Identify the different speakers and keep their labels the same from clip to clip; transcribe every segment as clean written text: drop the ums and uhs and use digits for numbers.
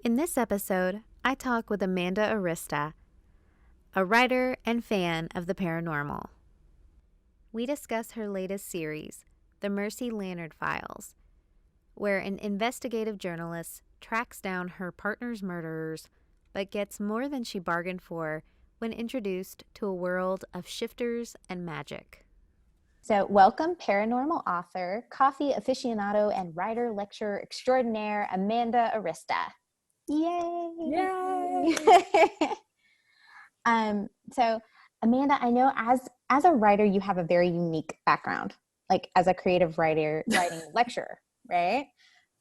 Speaker 1: In this episode, I talk with Amanda Arista, a writer and fan of the paranormal. We discuss her latest series, The Mercy Lannard Files, where an investigative journalist tracks down her partner's murderers but gets more than she bargained for when introduced to a world of shifters and magic.
Speaker 2: So welcome paranormal author, coffee aficionado, and writer lecturer extraordinaire, Amanda Arista. Yay!
Speaker 3: Yay!
Speaker 2: So Amanda, I know as a writer, you have a very unique background, like as a creative writer, writing lecturer, right?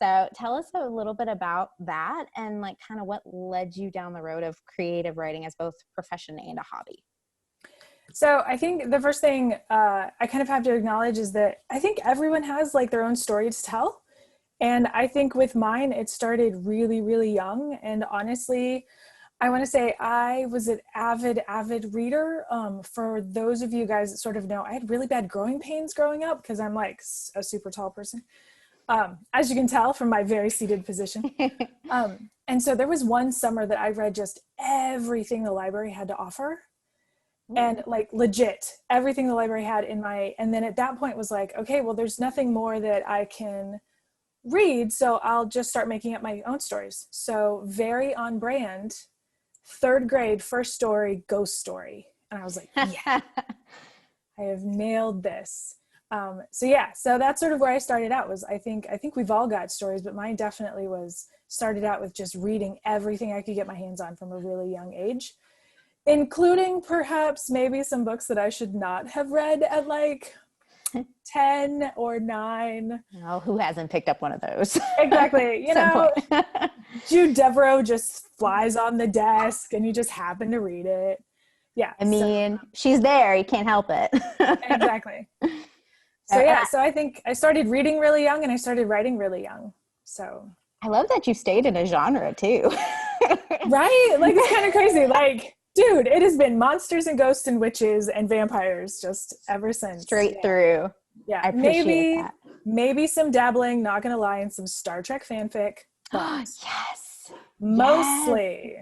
Speaker 2: So tell us a little bit about that and like kind of what led you down the road of creative writing as both a profession and a hobby.
Speaker 3: So I think the first thing I kind of have to acknowledge is that I think everyone has like their own story to tell. And I think with mine, it started really, really young. And honestly, I want to say I was an avid reader. For those of you guys that sort of know, I had really bad growing pains growing up because I'm like a super tall person. As you can tell from my very seated position. And so there was one summer that I read just everything the library had to offer. And like legit everything the library had and then at that point was like, okay, well, there's nothing more that I can read. So I'll just start making up my own stories. So very on brand, third grade, first story, ghost story. And I was like, yeah, I have nailed this. So that's sort of where I started out was, I think we've all got stories, but mine definitely started out with just reading everything I could get my hands on from a really young age, including perhaps maybe some books that I should not have read at like 10 or 9.
Speaker 2: Oh, who hasn't picked up one of those?
Speaker 3: Exactly. You know, Jude Devereaux just flies on the desk and you just happen to read it. Yeah.
Speaker 2: I mean, she's there. You can't help it.
Speaker 3: Exactly. So I think I started reading really young and I started writing really young. So
Speaker 2: I love that you stayed in a genre too.
Speaker 3: Right? Like it's kind of crazy. Like, dude, it has been monsters and ghosts and witches and vampires just ever since.
Speaker 2: Straight through.
Speaker 3: Yeah.
Speaker 2: I appreciate that.
Speaker 3: Maybe some dabbling, not gonna lie, in some Star Trek fanfic.
Speaker 2: Yes.
Speaker 3: Mostly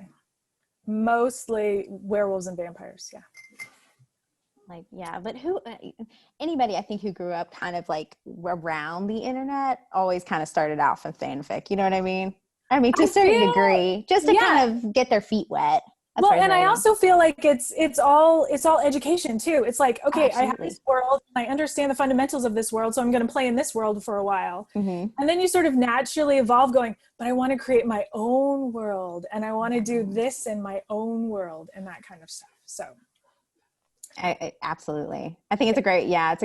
Speaker 3: werewolves and vampires. Yeah.
Speaker 2: Like, yeah, but anybody I think who grew up kind of like around the internet always kind of started out from fanfic. You know what I mean? I mean, to a certain degree, just to kind of get their feet wet.
Speaker 3: Well, and I also feel like it's all education too. It's like, okay,
Speaker 2: Absolutely.
Speaker 3: I have this world, I understand the fundamentals of this world, so I'm going to play in this world for a while.
Speaker 2: Mm-hmm.
Speaker 3: And then you sort of naturally evolve going, but I want to create my own world and I want to do this in my own world and that kind of stuff. So
Speaker 2: absolutely. I think it's a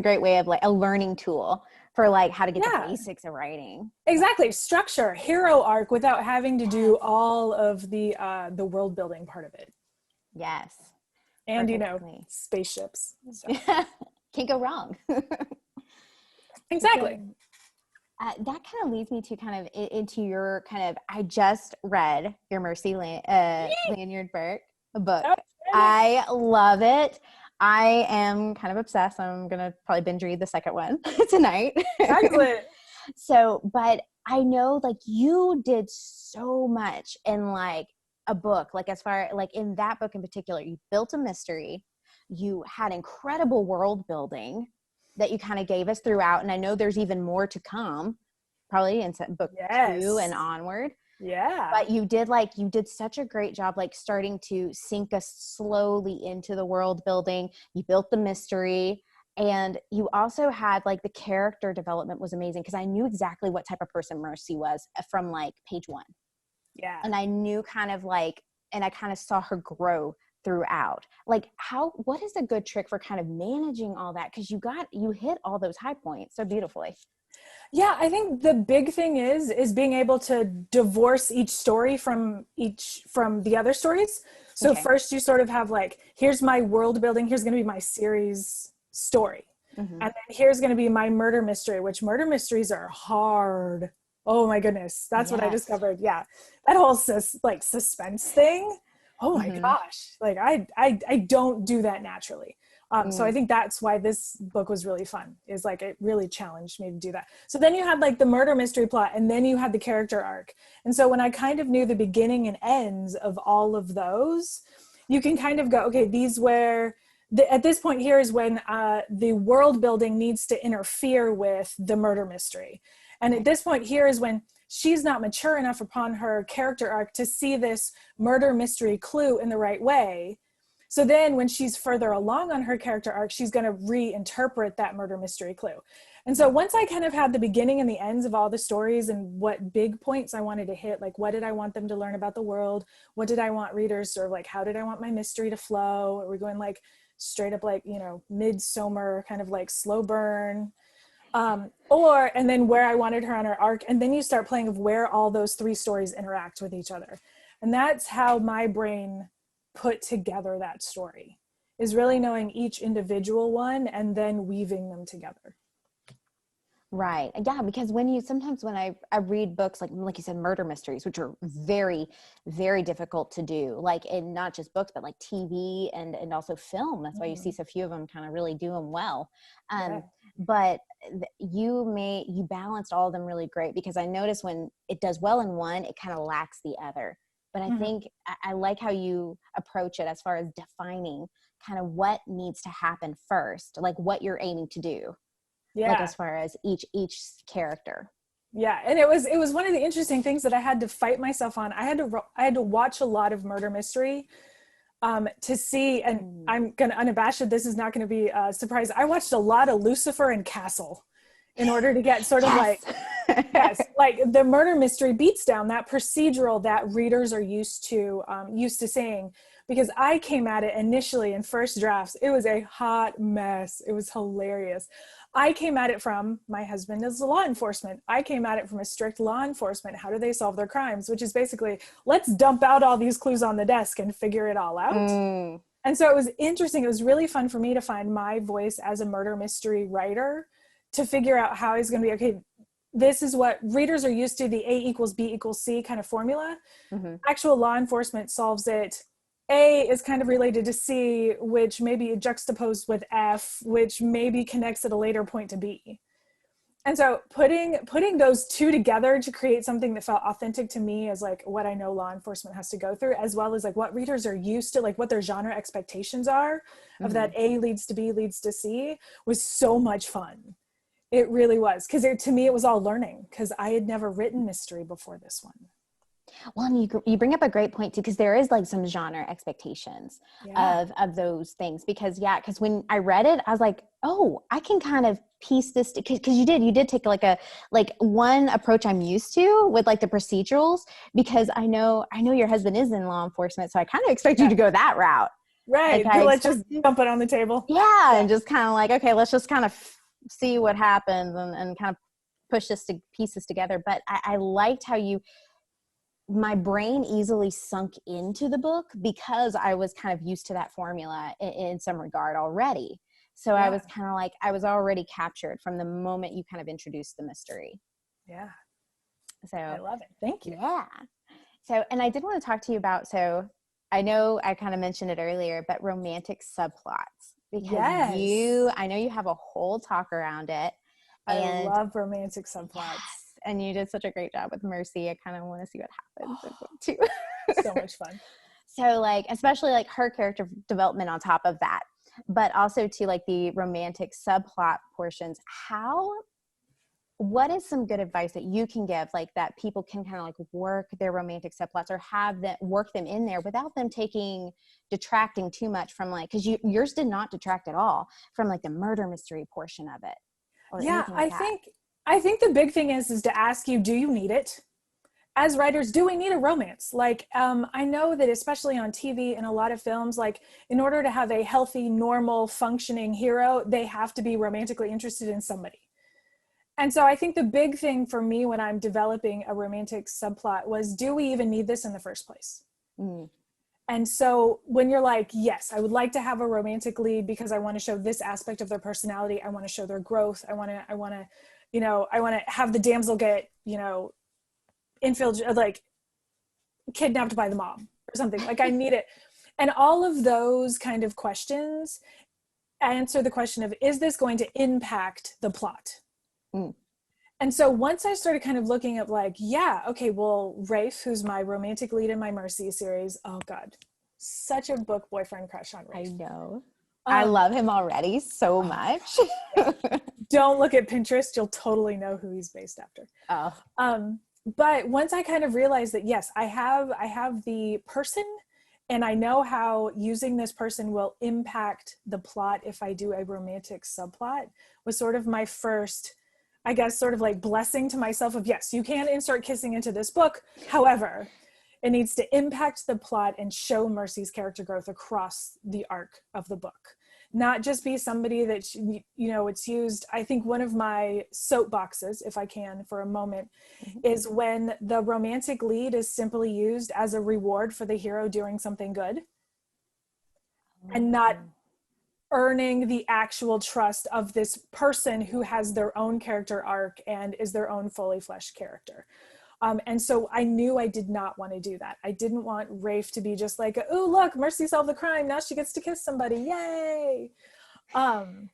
Speaker 2: great way of like a learning tool for like how to get the basics of writing.
Speaker 3: Exactly. Structure, hero arc without having to do all of the world building part of it.
Speaker 2: Yes.
Speaker 3: And spaceships. So.
Speaker 2: Can't go wrong.
Speaker 3: Exactly.
Speaker 2: That kind of leads me to kind of into your I just read your Mercy Lanyard book. I love it. I am kind of obsessed. I'm going to probably binge read the second one tonight.
Speaker 3: Excellent.
Speaker 2: But I know like you did so much in like a book, like as far like in that book in particular, you built a mystery, you had incredible world building that you kind of gave us throughout. And I know there's even more to come probably in book 2 and onward.
Speaker 3: Yeah.
Speaker 2: But you did such a great job, like starting to sink us slowly into the world building. You built the mystery and you also had like the character development was amazing because I knew exactly what type of person Mercy was from like page 1.
Speaker 3: Yeah.
Speaker 2: And I knew and I kind of saw her grow throughout. Like what is a good trick for kind of managing all that? Because you hit all those high points so beautifully.
Speaker 3: Yeah, I think the big thing is being able to divorce each story from the other stories. So first you sort of have like, here's my world building, here's going to be my series story. Mm-hmm. And then here's going to be my murder mystery, which murder mysteries are hard. Oh my goodness. That's what I discovered. Yeah. That whole suspense thing. Oh my gosh. Like I don't do that naturally. So I think that's why this book was really fun, is like it really challenged me to do that. So then you had like the murder mystery plot, and then you had the character arc. And so when I kind of knew the beginning and ends of all of those, you can kind of go, okay, these were at this point here is when the world building needs to interfere with the murder mystery. And at this point here is when she's not mature enough upon her character arc to see this murder mystery clue in the right way. So then when she's further along on her character arc, she's going to reinterpret that murder mystery clue. And so once I kind of had the beginning and the ends of all the stories and what big points I wanted to hit, like what did I want them to learn about the world? What did I want readers, or like, how did I want my mystery to flow? Are we going like straight up like, midsummer kind of like slow burn? And then where I wanted her on her arc. And then you start playing of where all those three stories interact with each other. And that's how my brain put together that story, is really knowing each individual one and then weaving them together.
Speaker 2: Right. Yeah, because sometimes when I read books, like you said, murder mysteries, which are very, very difficult to do, like in not just books, but like TV and also film. That's why you see so few of them kind of really do them well. But you balanced all of them really great, because I notice when it does well in one, it kind of lacks the other. But I think I like how you approach it as far as defining kind of what needs to happen first, like what you're aiming to do.
Speaker 3: Yeah.
Speaker 2: Like as far as each character.
Speaker 3: Yeah. And it was one of the interesting things that I had to fight myself on. I had to watch a lot of murder mystery to see, and I'm going to unabashed, this is not going to be a surprise. I watched a lot of Lucifer and Castle in order to get sort of like the murder mystery beats down that procedural that readers are used to seeing. Because I came at it initially in first drafts, it was a hot mess. It was hilarious. I came at it from, my husband is law enforcement. I came at it from a strict law enforcement. How do they solve their crimes? Which is basically, let's dump out all these clues on the desk and figure it all out. And so it was interesting. It was really fun for me to find my voice as a murder mystery writer, to figure out how he's going to be, okay, this is what readers are used to, the A equals B equals C kind of formula. Actual law enforcement solves it. A is kind of related to C, which may be juxtaposed with F, which maybe connects at a later point to B. And so putting those two together to create something that felt authentic to me as like what I know law enforcement has to go through, as well as like what readers are used to, like what their genre expectations are of that A leads to B leads to C, was so much fun. It really was. Because to me, it was all learning, because I had never written mystery before this one.
Speaker 2: Well, and you bring up a great point too, because there is like some genre expectations of those things. Because when I read it, I was like, oh, I can kind of piece this, because you did take like one approach I'm used to with like the procedurals, because I know your husband is in law enforcement, so I kind of expect you to go that route.
Speaker 3: Right.
Speaker 2: Like,
Speaker 3: let's just dump it on the table.
Speaker 2: Yeah. And just kind of like, okay, let's just kind of see what happens and kind of push pieces together. But I liked how my brain easily sunk into the book, because I was kind of used to that formula in some regard already. So I was kind of like, I was already captured from the moment you kind of introduced the mystery.
Speaker 3: Yeah.
Speaker 2: So
Speaker 3: I love it. Thank you.
Speaker 2: Yeah. So, and I did want to talk to you about, so I know I kind of mentioned it earlier, but romantic subplots, because I know you have a whole talk around it.
Speaker 3: I love romantic subplots.
Speaker 2: Yes, and you did such a great job with Mercy. I kind of want to see what happens in book 2.
Speaker 3: So much fun.
Speaker 2: So like, especially like her character development on top of that, but also to like the romantic subplot portions. What is some good advice that you can give, like that people can kind of like work their romantic subplots, or have them work them in there without them detracting too much from like, because yours did not detract at all from like the murder mystery portion of it.
Speaker 3: I think the big thing is to ask you, do you need it? As writers, do we need a romance? Like, I know that especially on TV and a lot of films, like in order to have a healthy, normal, functioning hero, they have to be romantically interested in somebody. And so I think the big thing for me when I'm developing a romantic subplot was, do we even need this in the first place? And so when you're like, yes, I would like to have a romantic lead because I want to show this aspect of their personality. I want to show their growth. I want to have the damsel get, like kidnapped by the mob or something. Like I need it. And all of those kind of questions, answer the question of, is this going to impact the plot?
Speaker 2: Mm.
Speaker 3: And so once I started kind of looking at like, yeah, okay, well, Rafe, who's my romantic lead in my Mercy series, oh God, such a book boyfriend crush on Rafe.
Speaker 2: I know. I love him already so much.
Speaker 3: Don't look at Pinterest. You'll totally know who he's based after.
Speaker 2: Oh.
Speaker 3: But once I kind of realized that, yes, I have the person, and I know how using this person will impact the plot if I do a romantic subplot, was sort of my first, I guess, sort of like blessing to myself of, yes, you can insert kissing into this book. However, it needs to impact the plot and show Mercy's character growth across the arc of the book. Not just be somebody that, you know, it's used. I think one of my soapboxes, if I can for a moment, is when the romantic lead is simply used as a reward for the hero doing something good and not earning the actual trust of this person who has their own character arc and is their own fully fleshed character. And so I knew I did not want to do that. I didn't want Rafe to be just like, oh, look, Mercy solved the crime. Now she gets to kiss somebody. Yay. And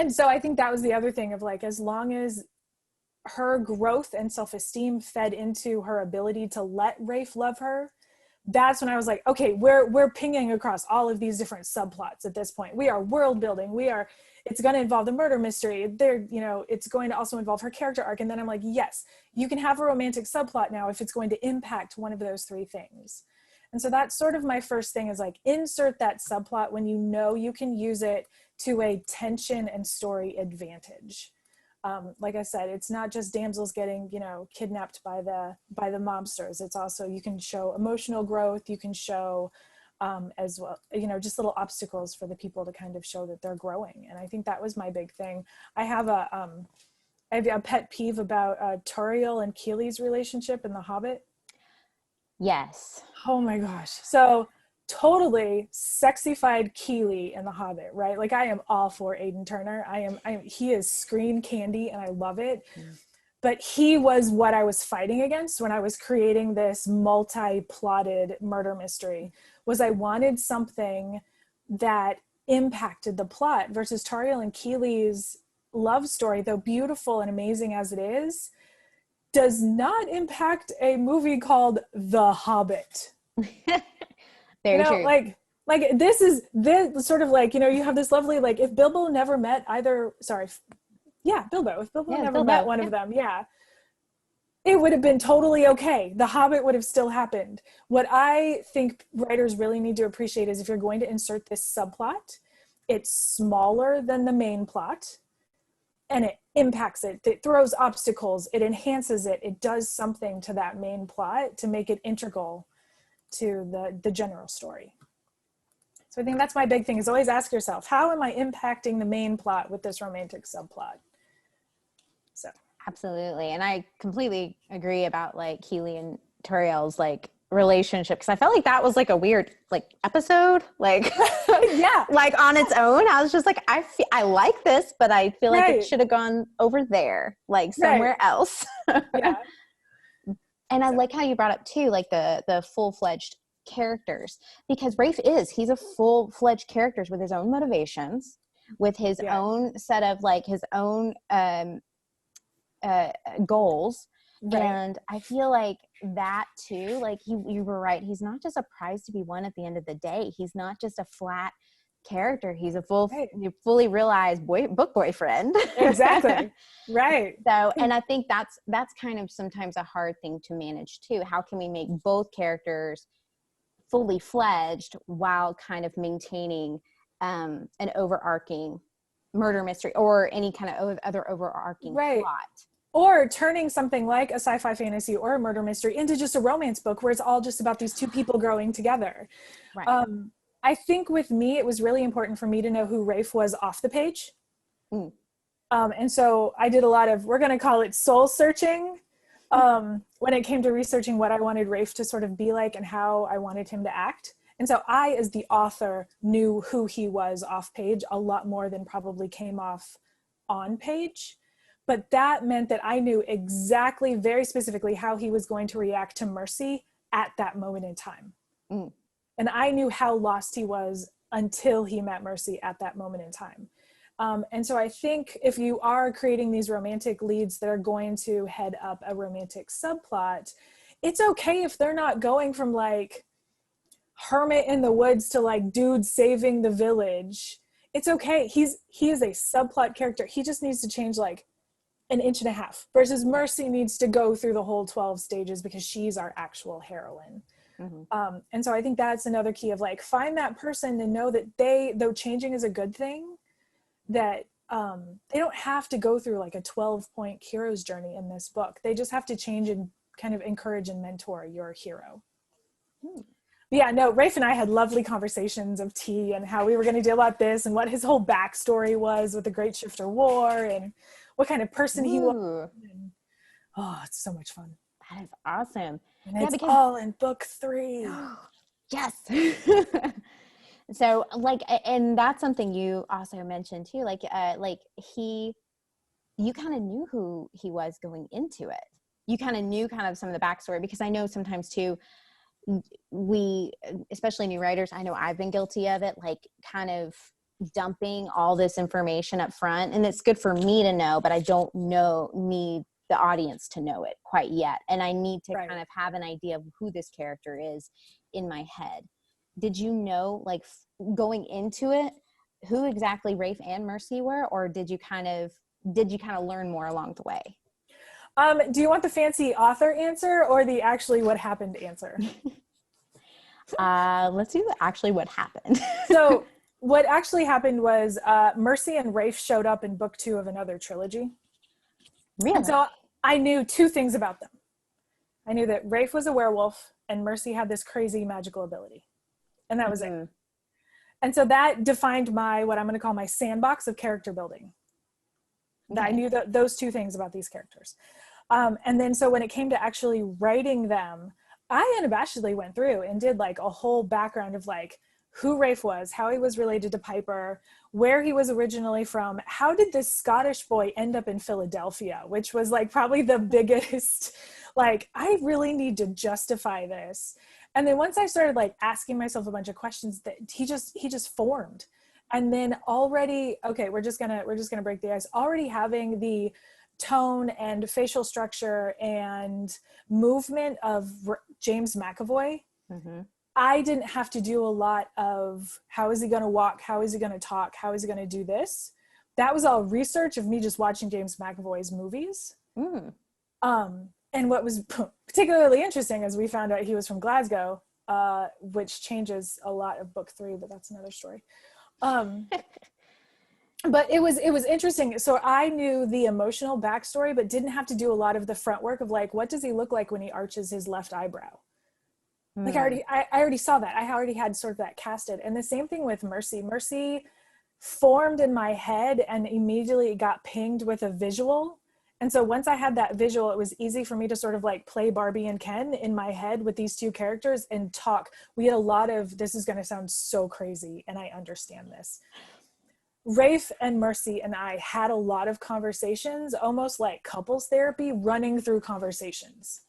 Speaker 3: so I think that was the other thing of like, as long as her growth and self-esteem fed into her ability to let Rafe love her, that's when I was like, okay, we're pinging across all of these different subplots at this point. We are world building. It's going to involve the murder mystery. It's going to also involve her character arc. And then I'm like, yes, you can have a romantic subplot now if it's going to impact one of those three things. And so that's sort of my first thing, is like, insert that subplot when you know you can use it to a tension and story advantage. Like I said, it's not just damsels getting, kidnapped by the mobsters. It's also, you can show emotional growth. You can show as well, just little obstacles for the people to kind of show that they're growing. And I think that was my big thing. I have a pet peeve about Tauriel and Keely's relationship in The Hobbit.
Speaker 2: Yes.
Speaker 3: Oh my gosh. So totally sexified Keely in The Hobbit, right? Like, I am all for Aidan Turner. He is screen candy and I love it. But he was what I was fighting against when I was creating this multi-plotted murder mystery, was I wanted something that impacted the plot, versus Tauriel and Keely's love story, though beautiful and amazing as it is, does not impact a movie called The Hobbit.
Speaker 2: Very true.
Speaker 3: Like this sort of like, you have this lovely, like, if Bilbo never met either, Bilbo, if Bilbo never met one of them, it would have been totally okay. The Hobbit would have still happened. What I think writers really need to appreciate is, if you're going to insert this subplot, it's smaller than the main plot and it impacts it. It throws obstacles, it enhances it, it does something to that main plot to make it integral to the general story. So I think that's my big thing, is always ask yourself, how am I impacting the main plot with this romantic subplot? So
Speaker 2: Absolutely. And I completely agree about like Keely and Tauriel's like relationship, because I felt like that was like a weird like episode, like
Speaker 3: yeah,
Speaker 2: like on its own. I was just like, I like this, but I feel like it should have gone over there, like somewhere else.
Speaker 3: Yeah.
Speaker 2: And I like how you brought up too, like the full-fledged characters, because he's a full-fledged character with his own motivations, with his own set of like his own goals. Right. And I feel like that too, like you were right. He's not just a prize to be won at the end of the day. He's not just a flat character. He's a fully realized book boyfriend.
Speaker 3: Exactly. Right.
Speaker 2: So, and I think that's kind of sometimes a hard thing to manage too. How can we make both characters fully fledged while kind of maintaining an overarching murder mystery or any kind of other overarching plot?
Speaker 3: Or turning something like a sci-fi fantasy or a murder mystery into just a romance book where it's all just about these two people growing together.
Speaker 2: Right.
Speaker 3: I think with me, it was really important for me to know who Rafe was off the page. And so I did a lot of, we're going to call it soul searching, when it came to researching what I wanted Rafe to sort of be like and how I wanted him to act. And so I, as the author, knew who he was off page a lot more than probably came off on page. But that meant that I knew exactly, very specifically, how he was going to react to Mercy at that moment in time. And I knew how lost he was until he met Mercy at that moment in time. And so I think if you are creating these romantic leads that are going to head up a romantic subplot, it's okay if they're not going from like hermit in the woods to like dude saving the village. It's okay. He is a subplot character. He just needs to change like an inch and a half, versus Mercy needs to go through the whole 12 stages because she's our actual heroine. And so I think that's another key of like, find that person and know that though changing is a good thing, that they don't have to go through like a 12-point hero's journey in this book. They just have to change and kind of encourage and mentor your hero. Yeah, no, Rafe and I had lovely conversations of tea and how we were going to deal about this and what his whole backstory was with the Great Shifter War and what kind of person he was. And, oh, it's so much fun.
Speaker 2: That is awesome.
Speaker 3: And it's all in book 3.
Speaker 2: Yes. So like, and that's something you also mentioned too, like you kind of knew who he was going into it. You kind of knew kind of some of the backstory, because I know sometimes too, we, especially new writers, I know I've been guilty of it, like kind of dumping all this information up front, and it's good for me to know, but I don't need the audience to know it quite yet. And I need to kind of have an idea of who this character is in my head. Did you know, like going into it, who exactly Rafe and Mercy were, or did you kind of learn more along the way?
Speaker 3: Do you want the fancy author answer or the actually what happened answer?
Speaker 2: Let's do actually what happened.
Speaker 3: So what actually happened was Mercy and Rafe showed up in book 2 of another trilogy.
Speaker 2: Really?
Speaker 3: And so I knew 2 things about them. I knew that Rafe was a werewolf and Mercy had this crazy magical ability. And that was it. And so that defined what I'm going to call my sandbox of character building. Okay. I knew those 2 things about these characters. And then so when it came to actually writing them, I unabashedly went through and did like a whole background of like who Rafe was, how he was related to Piper, where he was originally from, how did this Scottish boy end up in Philadelphia, which was like probably the biggest, like, I really need to justify this. And then once I started like asking myself a bunch of questions, that he just formed. And then already, okay, we're just gonna break the ice. Already having the tone and facial structure and movement of James McAvoy, I didn't have to do a lot of how is he going to walk, how is he going to talk, how is he going to do this. That was all research of me just watching James McAvoy's movies. And what was particularly interesting is we found out he was from Glasgow, which changes a lot of book 3, but that's another story. But it was interesting. So I knew the emotional backstory, but didn't have to do a lot of the front work of like, what does he look like when he arches his left eyebrow? Like I already saw that. I already had sort of that casted. And the same thing with Mercy. Mercy formed in my head and immediately got pinged with a visual. And so once I had that visual, it was easy for me to sort of like play Barbie and Ken in my head with these 2 characters and talk. We had a lot of, this is going to sound so crazy, and I understand this. Rafe and Mercy and I had a lot of conversations, almost like couples therapy, running through conversations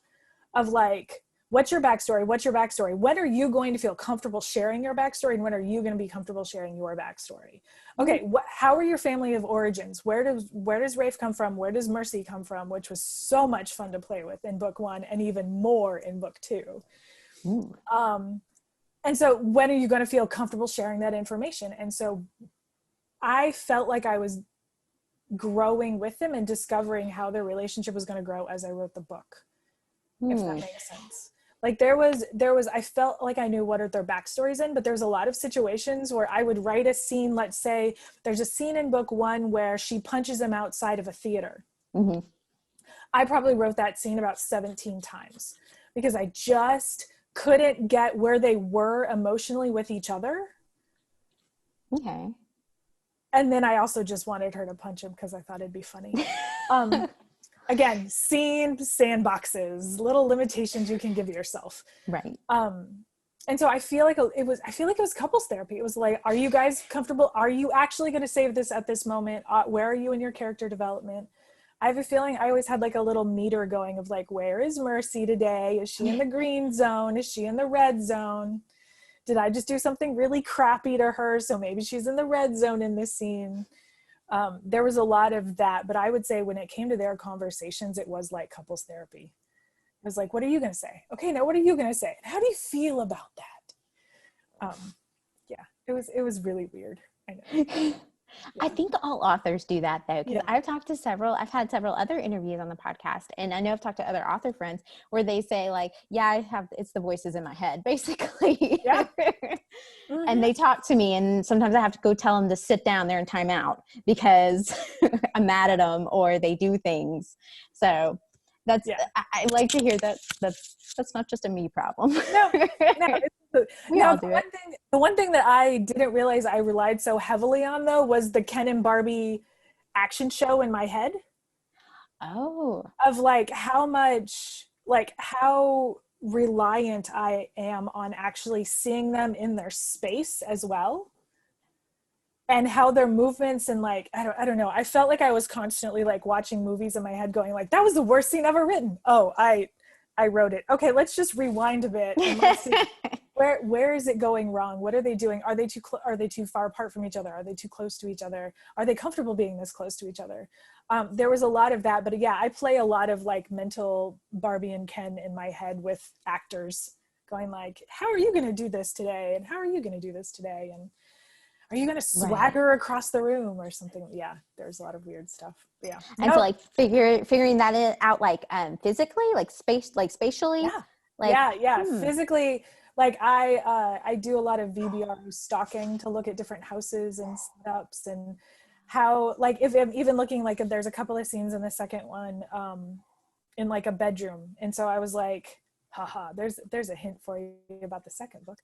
Speaker 3: of like, what's your backstory? What's your backstory? When are you going to feel comfortable sharing your backstory? And when are you going to be comfortable sharing your backstory? Okay, how are your family of origins? Where does Rafe come from? Where does Mercy come from? Which was so much fun to play with in book 1 and even more in book 2. And so when are you going to feel comfortable sharing that information? And so I felt like I was growing with them and discovering how their relationship was going to grow as I wrote the book, if that makes sense. Like there was, I felt like I knew what are their backstories in, but there's a lot of situations where I would write a scene. Let's say there's a scene in book 1 where she punches him outside of a theater. I probably wrote that scene about 17 times because I just couldn't get where they were emotionally with each other.
Speaker 2: Okay.
Speaker 3: And then I also just wanted her to punch him because I thought it'd be funny. Again, scene sandboxes, little limitations you can give yourself.
Speaker 2: Right.
Speaker 3: And so I feel like it was couples therapy. It was like, are you guys comfortable? Are you actually going to save this at this moment? Where are you in your character development? I have a feeling I always had like a little meter going of like, where is Mercy today? Is she in the green zone? Is she in the red zone? Did I just do something really crappy to her? So maybe she's in the red zone in this scene. There was a lot of that, but I would say when it came to their conversations, it was like couples therapy. It was like, what are you going to say? Okay, now what are you going to say? How do you feel about that? Yeah, it was really weird. I know. Yeah.
Speaker 2: I think all authors do that though, because
Speaker 3: Yeah.
Speaker 2: I've had several other interviews on the podcast, and I know I've talked to other author friends where they say like, yeah, it's the voices in my head, basically.
Speaker 3: Yeah.
Speaker 2: And they talk to me, and sometimes I have to go tell them to sit down there and time out because I'm mad at them or they do things. So that's, I like to hear that that's not just a me problem.
Speaker 3: No,
Speaker 2: We all do it.
Speaker 3: The one thing that I didn't realize I relied so heavily on though was the Ken and Barbie action show in my head.
Speaker 2: Oh.
Speaker 3: Of like how reliant I am on actually seeing them in their space as well. And how their movements and like, I don't know. I felt like I was constantly like watching movies in my head going like, that was the worst scene ever written. Oh, I wrote it. Okay, let's just rewind a bit and let's see where is it going wrong? What are they doing? Are they too far apart from each other? Are they too close to each other? Are they comfortable being this close to each other? There was a lot of that, but yeah, I play a lot of like mental Barbie and Ken in my head with actors going like, how are you going to do this today? And how are you going to do this today? And are you going to swagger across the room or something? Yeah, there's a lot of weird stuff. Yeah.
Speaker 2: And so like figuring that out like physically, like spatially.
Speaker 3: Yeah.
Speaker 2: Like,
Speaker 3: Physically, like I do a lot of VBR stalking to look at different houses and setups and how, like, if I'm even looking, like, if there's a couple of scenes in the second one in like a bedroom. And so I was like, haha, there's a hint for you about the second book.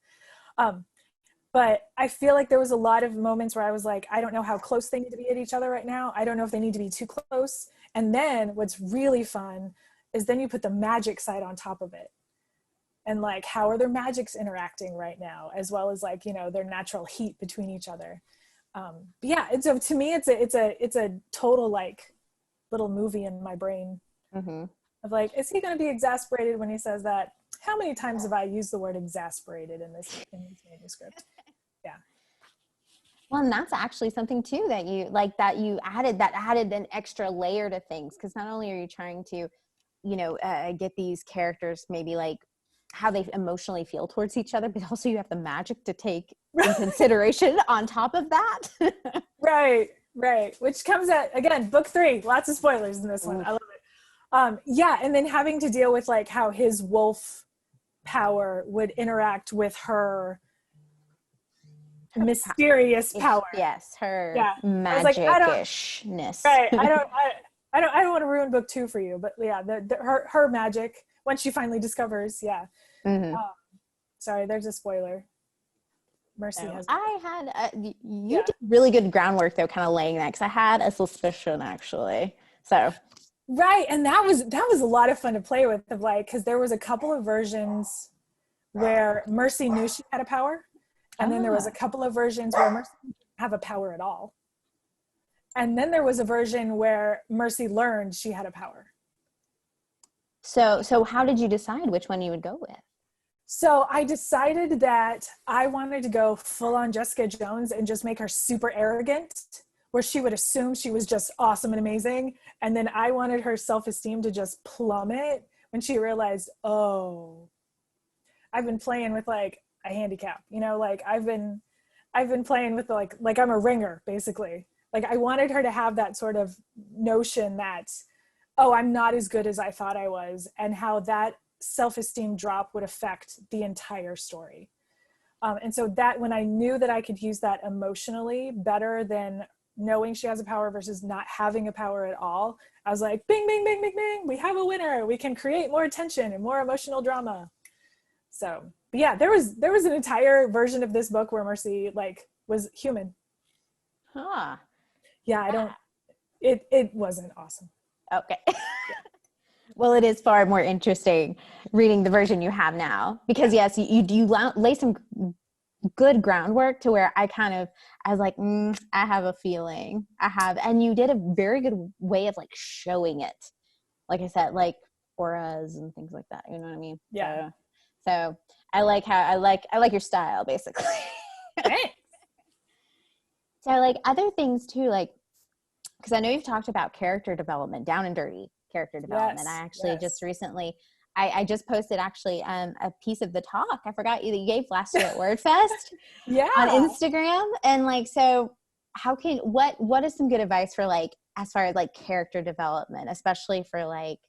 Speaker 3: But I feel like there was a lot of moments where I was like, I don't know how close they need to be at each other right now. I don't know if they need to be too close. And then what's really fun is then you put the magic side on top of it. And like, how are their magics interacting right now? As well as like, you know, their natural heat between each other. But yeah, and so to me, it's a total like little movie in my brain of like, is he going to be exasperated when he says that? How many times have I used the word exasperated in this manuscript? Yeah.
Speaker 2: Well, and that's actually something too that you added an extra layer to things, because not only are you trying to, you know, get these characters maybe like how they emotionally feel towards each other, but also you have the magic to take in consideration on top of that.
Speaker 3: Right. Which comes at, again, book 3, lots of spoilers in this one. I love it. Yeah, and then having to deal with like how his wolf power would interact with her mysterious power.
Speaker 2: Yes, her
Speaker 3: Like,
Speaker 2: magic-ishness.
Speaker 3: right. I don't want to ruin book 2 for you, but yeah, her magic when she finally discovers. Yeah. Sorry, there's a spoiler. Mercy has.
Speaker 2: I had you did really good groundwork though, kind of laying that, because I had a suspicion actually. So.
Speaker 3: Right, and that was a lot of fun to play with, of like, because there was a couple of versions where Mercy knew she had a power, and then there was a couple of versions where Mercy didn't have a power at all, and then there was a version where Mercy learned she had a power.
Speaker 2: So how did you decide which one you would go with?
Speaker 3: So I decided that I wanted to go full on Jessica Jones and just make her super arrogant, where she would assume she was just awesome and amazing. And then I wanted her self-esteem to just plummet when she realized, oh, I've been playing with like a handicap, you know, like I've been playing with like I'm a ringer, basically. Like I wanted her to have that sort of notion that, oh, I'm not as good as I thought I was, and how that self-esteem drop would affect the entire story. And so that when I knew that I could use that emotionally better than knowing she has a power versus not having a power at all, I was like, bing, bing, bing, bing, bing, we have a winner. We can create more tension and more emotional drama. So, but yeah, there was an entire version of this book where Mercy like was human. Yeah, it wasn't awesome.
Speaker 2: Okay. Well, it is far more interesting reading the version you have now, because yes, you lay some good groundwork to where I was like, I have a feeling and you did a very good way of like showing it. Like I said, like auras and things like that. You know what I mean?
Speaker 3: Yeah.
Speaker 2: So I like your style, basically.
Speaker 3: Thanks.
Speaker 2: So like other things too, like, because I know you've talked about character development, down and dirty character development.
Speaker 3: Yes,
Speaker 2: I actually just
Speaker 3: yes.
Speaker 2: recently, I just posted actually a piece of the talk I forgot you gave last year at WordFest
Speaker 3: Yeah.
Speaker 2: on Instagram. And like, so what is some good advice for like, as far as like character development, especially for like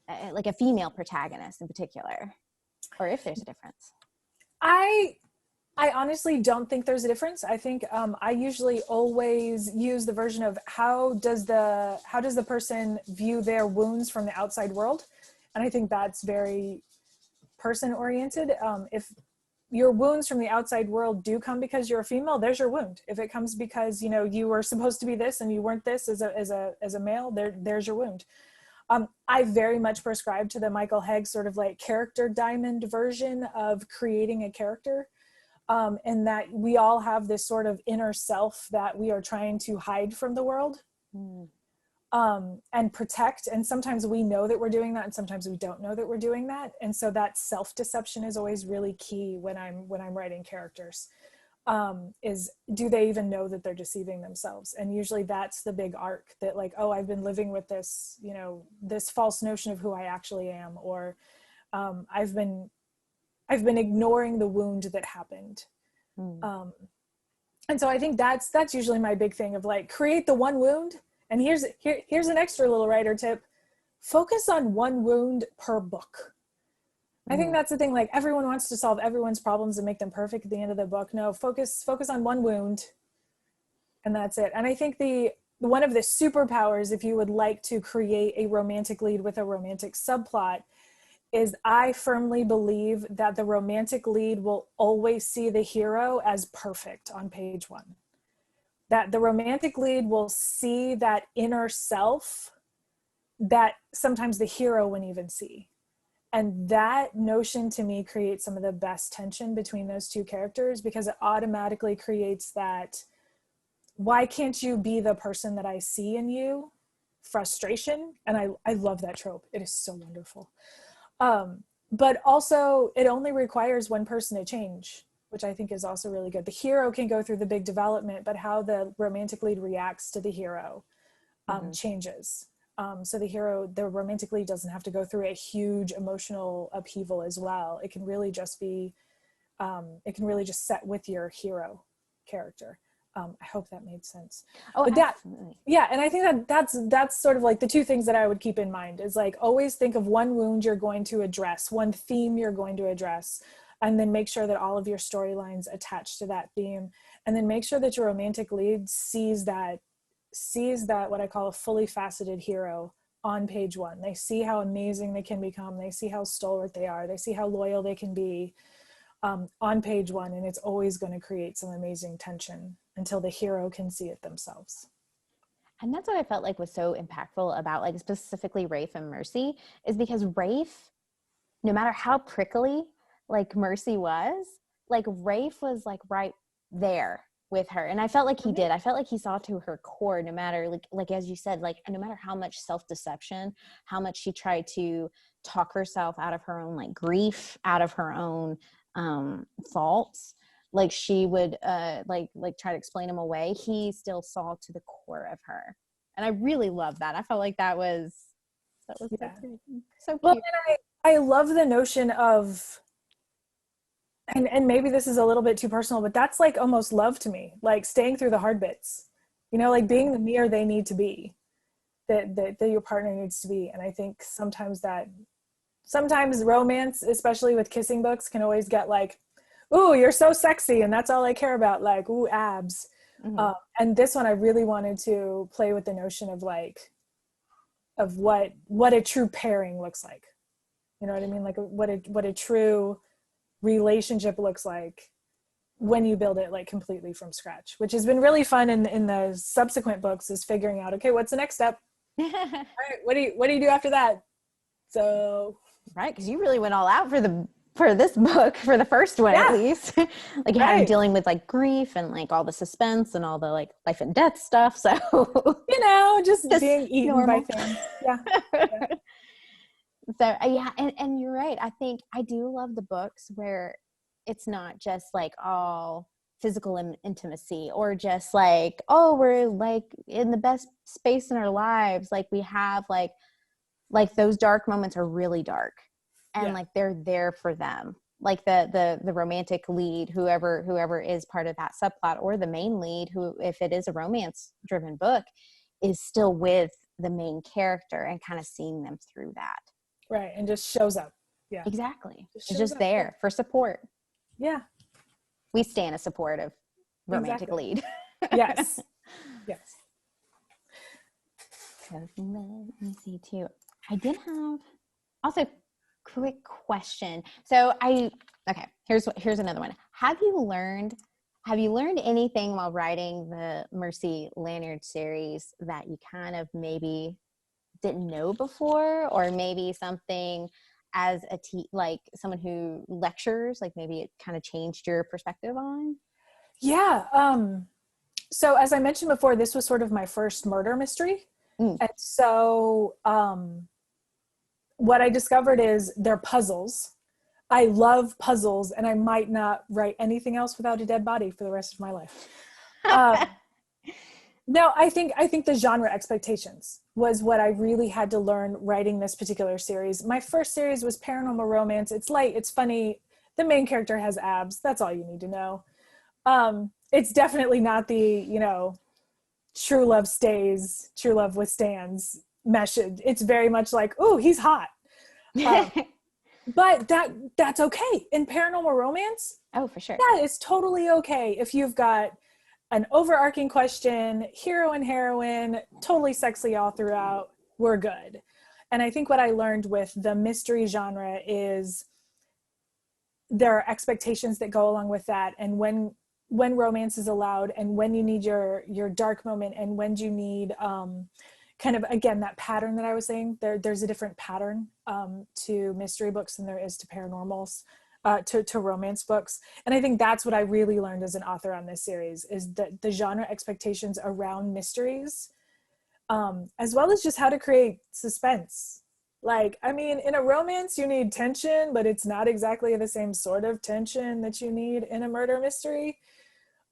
Speaker 2: a female protagonist in particular, or if there's a difference?
Speaker 3: I honestly don't think there's a difference. I think I usually always use the version of how does the person view their wounds from the outside world, and I think that's very person oriented. If your wounds from the outside world do come because you're a female, there's your wound. If it comes because you were supposed to be this and you weren't this as a male, there's your wound. I very much prescribe to the Michael Hegg sort of like character diamond version of creating a character. And that we all have this sort of inner self that we are trying to hide from the world, and protect. And sometimes we know that we're doing that, and sometimes we don't know that we're doing that. And so that self-deception is always really key when I'm writing characters. Is do they even know that they're deceiving themselves? And usually that's the big arc, that like, oh, I've been living with this, this false notion of who I actually am, or I've been ignoring the wound that happened. And so I think that's usually my big thing of like, create the one wound. And here's an extra little writer tip: focus on one wound per book. I think that's the thing. Like, everyone wants to solve everyone's problems and make them perfect at the end of the book. No, focus on one wound, and that's it. And I think one of the superpowers, if you would like to create a romantic lead with a romantic subplot, is I firmly believe that the romantic lead will always see the hero as perfect on page 1. That the romantic lead will see that inner self that sometimes the hero wouldn't even see. And that notion to me creates some of the best tension between those two characters, because it automatically creates that, why can't you be the person that I see in you? Frustration. And I love that trope. It is so wonderful. But also it only requires one person to change, which I think is also really good. The hero can go through the big development, but how the romantic lead reacts to the hero changes. So the romantic lead doesn't have to go through a huge emotional upheaval as well. It can really just be, set with your hero character. I hope that made sense.
Speaker 2: Oh,
Speaker 3: but
Speaker 2: absolutely.
Speaker 3: Yeah. And I think that's sort of like the two things that I would keep in mind is like, always think of one wound you're going to address, one theme you're going to address, and then make sure that all of your storylines attach to that theme. And then make sure that your romantic lead sees that what I call a fully faceted hero on page 1. They see how amazing they can become. They see how stalwart they are. They see how loyal they can be on page 1. And it's always going to create some amazing tension until the hero can see it themselves.
Speaker 2: And that's what I felt like was so impactful about like specifically Rafe and Mercy, is because Rafe, no matter how prickly like Mercy was, like Rafe was like right there with her. And I felt like he did. I felt like he saw to her core, no matter like as you said, like no matter how much self-deception, how much she tried to talk herself out of her own like grief, out of her own faults, like she would like try to explain him away, he still saw to the core of her. And I really love that. I felt like that was so cute. So cute.
Speaker 3: Well, and I love the notion of, and maybe this is a little bit too personal, but that's like almost love to me, like staying through the hard bits, like being the mirror they need to be, that your partner needs to be. And I think sometimes romance, especially with kissing books, can always get like, ooh, you're so sexy, and that's all I care about, like, ooh, abs. And this one I really wanted to play with the notion of like, of what a true pairing looks like. You know what I mean? Like what a true relationship looks like when you build it like completely from scratch, which has been really fun in the subsequent books, is figuring out, okay, what's the next step? All right, what do you do after that? So
Speaker 2: right, because you really went all out for this book, for the first one at least. Like having dealing with like grief and like all the suspense and all the like life and death stuff. So
Speaker 3: just being eaten by things. Yeah.
Speaker 2: So yeah, and you're right. I think I do love the books where it's not just like all physical intimacy, or just like, oh, we're like in the best space in our lives. Like we have like those dark moments are really dark, and like they're there for them. Like the romantic lead, whoever is part of that subplot, or the main lead, who, if it is a romance driven book, is still with the main character and kind of seeing them through that.
Speaker 3: Right. And just shows up. Yeah.
Speaker 2: Exactly. It's just there for support.
Speaker 3: Yeah.
Speaker 2: We stand a supportive romantic lead.
Speaker 3: Yes. Yes.
Speaker 2: So let me see too. I did have also quick question. So okay, here's another one. Have you learned anything while writing the Mercy Lanyard series that you kind of maybe didn't know before, or maybe something as like someone who lectures, like maybe it kind of changed your perspective on?
Speaker 3: Yeah. So as I mentioned before, this was sort of my first murder mystery. And so what I discovered is they're puzzles. I love puzzles, and I might not write anything else without a dead body for the rest of my life. No, I think the genre expectations was what I really had to learn writing this particular series. My first series was paranormal romance. It's light, it's funny. The main character has abs. That's all you need to know. It's definitely not the, true love stays, true love withstands message. It's very much like, ooh, he's hot. But that's okay. In paranormal romance,
Speaker 2: oh, for sure,
Speaker 3: that is totally okay if you've got an overarching question, hero and heroine, totally sexy all throughout, we're good. And I think what I learned with the mystery genre is there are expectations that go along with that. And when romance is allowed, and when you need your dark moment, and when you need kind of, again, that pattern that I was saying, there's a different pattern to mystery books than there is to paranormals. To romance books. And I think that's what I really learned as an author on this series, is that the genre expectations around mysteries, as well as just how to create suspense. Like, I mean, in a romance, you need tension, but it's not exactly the same sort of tension that you need in a murder mystery.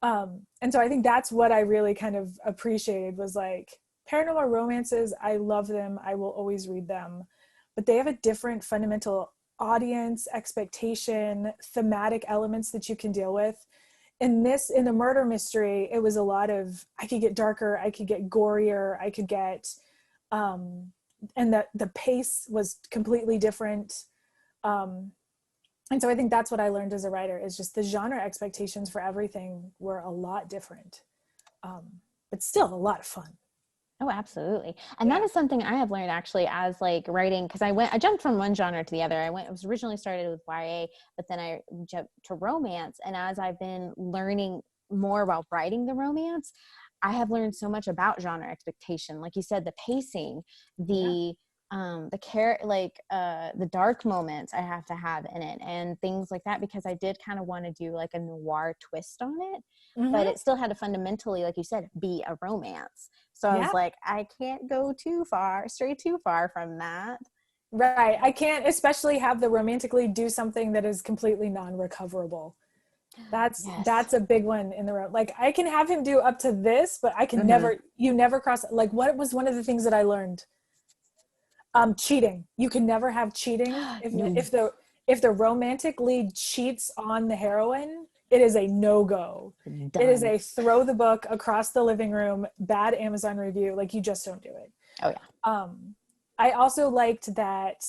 Speaker 3: And so I think that's what I really kind of appreciated, was like, paranormal romances, I love them. I will always read them, but they have a different fundamental audience, expectation, thematic elements that you can deal with. In a murder mystery, it was a lot of, I could get darker, I could get gorier, I could get, and the pace was completely different. And so I think that's what I learned as a writer, is just the genre expectations for everything were a lot different, but still a lot of fun.
Speaker 2: Oh, absolutely. And that is something I have learned actually as like writing, because I jumped from one genre to the other. I was originally started with YA, but then I jumped to romance. And as I've been learning more about writing the romance, I have learned so much about genre expectation. Like you said, the pacing, the dark moments I have to have in it, and things like that, because I did kind of want to do like a noir twist on it, but it still had to fundamentally, like you said, be a romance. So I was like, I can't go stray too far from that.
Speaker 3: Right. I can't especially have the romantic lead do something that is completely non-recoverable. That's a big one in the room. Like, I can have him do up to this, but I can never cross. Like, what was one of the things that I learned? Cheating. You can never have cheating. If the romantic lead cheats on the heroine, it is a no-go. Done. It is a throw the book across the living room, bad Amazon review. Like, you just don't do it.
Speaker 2: Oh yeah.
Speaker 3: I also liked that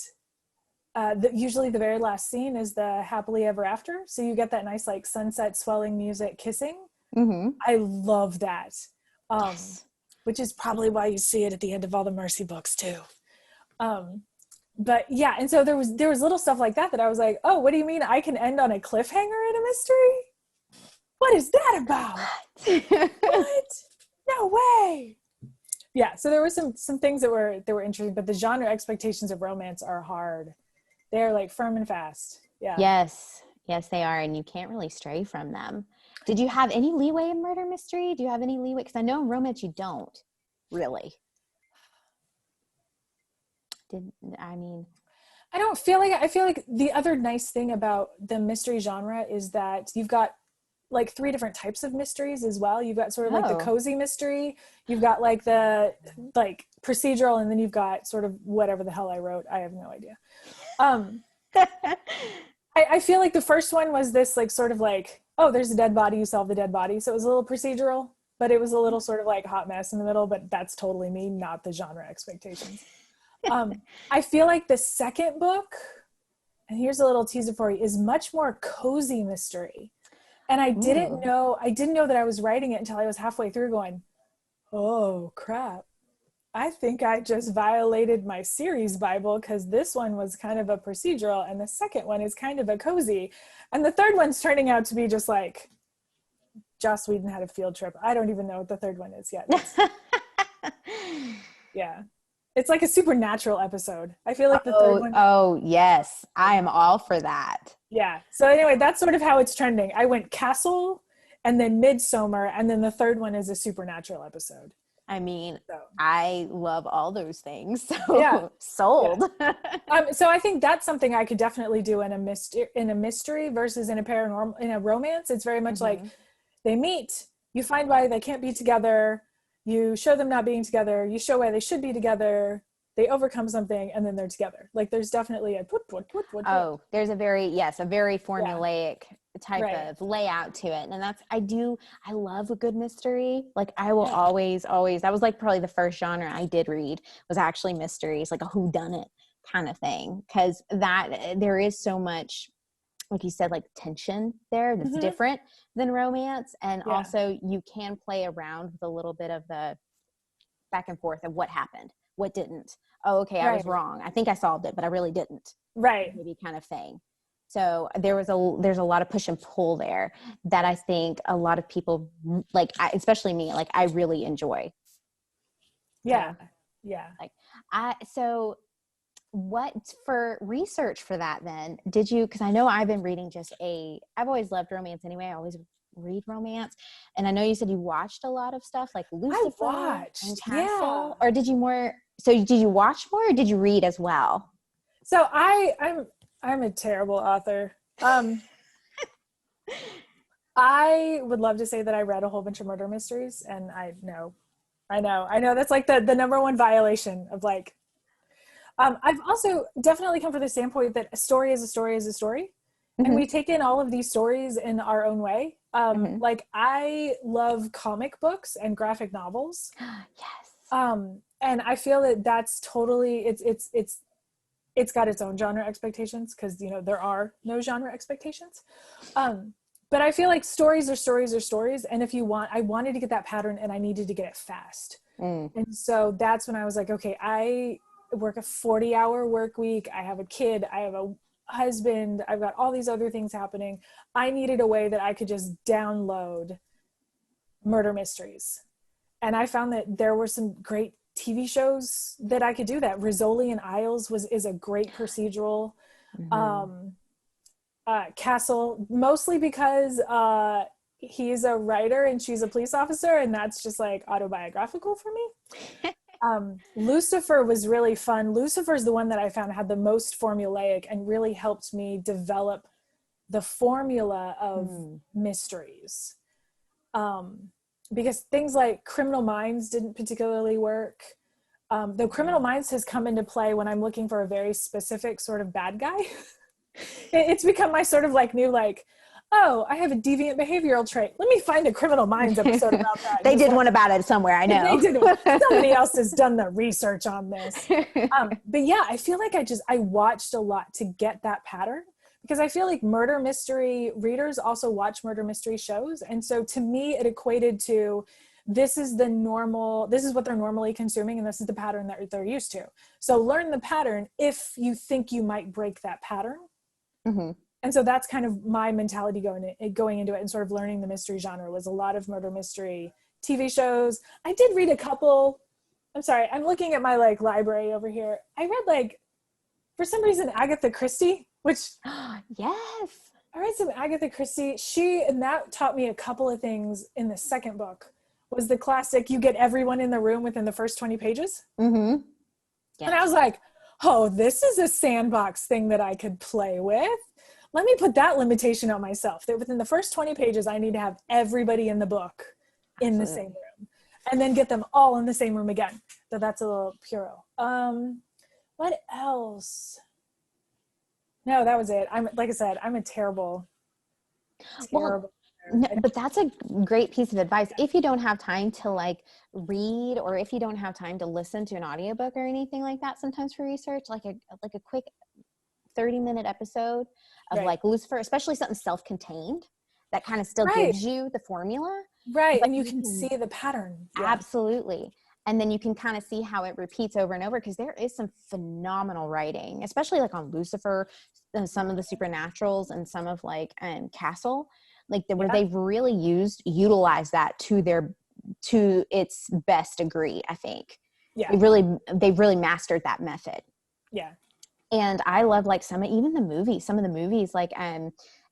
Speaker 3: usually the very last scene is the happily ever after. So you get that nice like sunset swelling music kissing. I love that. Which is probably why you see it at the end of all the Mercy books too. But yeah, and so there was little stuff like that I was like, oh, what do you mean I can end on a cliffhanger in a mystery? What is that about? What? No way. Yeah, so there were some things that were interesting, but the genre expectations of romance are hard. They're like firm and fast. Yeah.
Speaker 2: Yes, they are, and you can't really stray from them. Did you have any leeway in murder mystery? Do you have any leeway? Because I know in romance you don't really.
Speaker 3: I feel like the other nice thing about the mystery genre is that you've got like 3 different types of mysteries as well. You've got sort of like the cozy mystery, you've got like the like procedural, and then you've got sort of whatever the hell I wrote. I have no idea. I feel like the first one was this like sort of like, oh, there's a dead body, you solve the dead body. So it was a little procedural, but it was a little sort of like hot mess in the middle, but that's totally me, not the genre expectations. I feel like the second book, and here's a little teaser for you, is much more cozy mystery. And I didn't know that I was writing it until I was halfway through going, oh crap. I think I just violated my series Bible, because this one was kind of a procedural and the second one is kind of a cozy. And the third one's turning out to be just like, Joss Whedon had a field trip. I don't even know what the third one is yet. Yeah. It's like a supernatural episode. I feel like the third one.
Speaker 2: Oh, yes. I am all for that.
Speaker 3: Yeah. So anyway, that's sort of how it's trending. I went Castle and then Midsommar, and then the third one is a supernatural episode.
Speaker 2: I mean, I love all those things. So yeah. Sold.
Speaker 3: Yeah. So I think that's something I could definitely do in a mystery versus in a paranormal, in a romance. It's very much like they meet, you find why they can't be together, you show them not being together, you show why they should be together, they overcome something, and then they're together. Like there's definitely a
Speaker 2: there's a very formulaic type of layout to it. And I love a good mystery. Like I will always, that was like probably the first genre I did read was actually mysteries, like a whodunit kind of thing. Cause there is so much, like you said, like tension there that's different than romance. And also you can play around with a little bit of the back and forth of what happened, what didn't. Oh, okay. I was wrong. I think I solved it, but I really didn't.
Speaker 3: Right.
Speaker 2: Maybe kind of thing. So there's a lot of push and pull there that I think a lot of people like, especially me, like I really enjoy.
Speaker 3: Yeah. Yeah.
Speaker 2: So what for research for that then did you, cause I know I've been reading I've always loved romance anyway. I always read romance. And I know you said you watched a lot of stuff like Lucifer and Castle, or did you watch more or did you read as well?
Speaker 3: So I'm a terrible author. I would love to say that I read a whole bunch of murder mysteries, and I know that's like the number one violation of like, I've also definitely come from the standpoint that a story is a story is a story. And we take in all of these stories in our own way. Like I love comic books and graphic novels.
Speaker 2: Yes.
Speaker 3: And I feel that that's totally, it's got its own genre expectations because, there are no genre expectations. But I feel like stories are stories are stories. And I wanted to get that pattern and I needed to get it fast. And so that's when I was like, okay, I work a 40-hour work week. I have a kid. I have a husband. I've got all these other things happening. I needed a way that I could just download murder mysteries. And I found that there were some great TV shows that I could do that. Rizzoli and Isles is a great procedural. Castle, mostly because he's a writer and she's a police officer, and that's just like autobiographical for me. Lucifer was really fun. Lucifer's the one that I found had the most formulaic and really helped me develop the formula of mysteries. Because things like Criminal Minds didn't particularly work. Though Criminal Minds has come into play when I'm looking for a very specific sort of bad guy. It's become my sort of like new, like, oh, I have a deviant behavioral trait. Let me find a Criminal Minds episode about that.
Speaker 2: They did one about it somewhere, I know.
Speaker 3: They did. Somebody else has done the research on this. But yeah, I feel like I watched a lot to get that pattern, because I feel like murder mystery readers also watch murder mystery shows. And so to me, it equated to, this is what they're normally consuming, and this is the pattern that they're used to. So learn the pattern if you think you might break that pattern. And so that's kind of my mentality going into it, and sort of learning the mystery genre was a lot of murder mystery TV shows. I did read a couple. I'm sorry, I'm looking at my like library over here. I read like, for some reason, Agatha Christie, which
Speaker 2: yes,
Speaker 3: I read some Agatha Christie. And that taught me a couple of things in the second book. Was the classic, you get everyone in the room within the first 20 pages.
Speaker 2: Yes.
Speaker 3: And I was like, oh, this is a sandbox thing that I could play with. Let me put that limitation on myself, that within the first 20 pages, I need to have everybody in the book in the same room, and then get them all in the same room again. So that's a little Puro. What else? No, that was it. Like I said, I'm a terrible.
Speaker 2: Well, no, but that's a great piece of advice. If you don't have time to like read, or if you don't have time to listen to an audiobook or anything like that, sometimes for research, like a quick 30-minute episode of like Lucifer, especially something self-contained that kind of still gives you the formula.
Speaker 3: Right. And you can see the pattern.
Speaker 2: Absolutely. And then you can kind of see how it repeats over and over, because there is some phenomenal writing, especially like on Lucifer, some of the supernaturals, and some of like Castle, like where they've really utilized that to its best degree. I think they've really mastered that method. Yeah. And I love like some of the movies like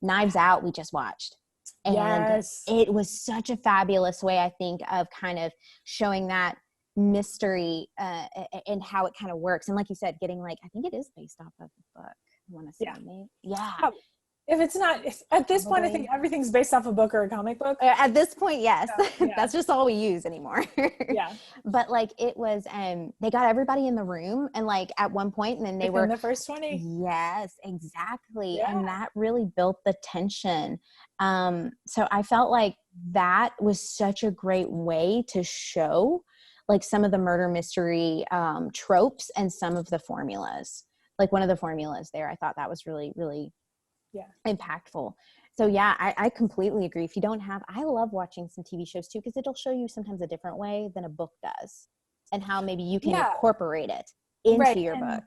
Speaker 2: Knives Out we just watched. And it was such a fabulous way, I think, of kind of showing that mystery and how it kind of works. And like you said, getting like, I think it is based off of a book. I want to say maybe. Yeah.
Speaker 3: If it's not, at this point, I think everything's based off a book or a comic book.
Speaker 2: At this point, yes. That's just all we use anymore. But like it was, they got everybody in the room, and like at one point, and then they were
Speaker 3: in the first 20.
Speaker 2: Yes, exactly. Yeah. And that really built the tension. So I felt like that was such a great way to show like some of the murder mystery tropes and some of the formulas. Like one of the formulas there, I thought that was really, really impactful. So yeah, I completely agree. If you don't have, I love watching some TV shows too, because it'll show you sometimes a different way than a book does, and how maybe you can incorporate it into your book.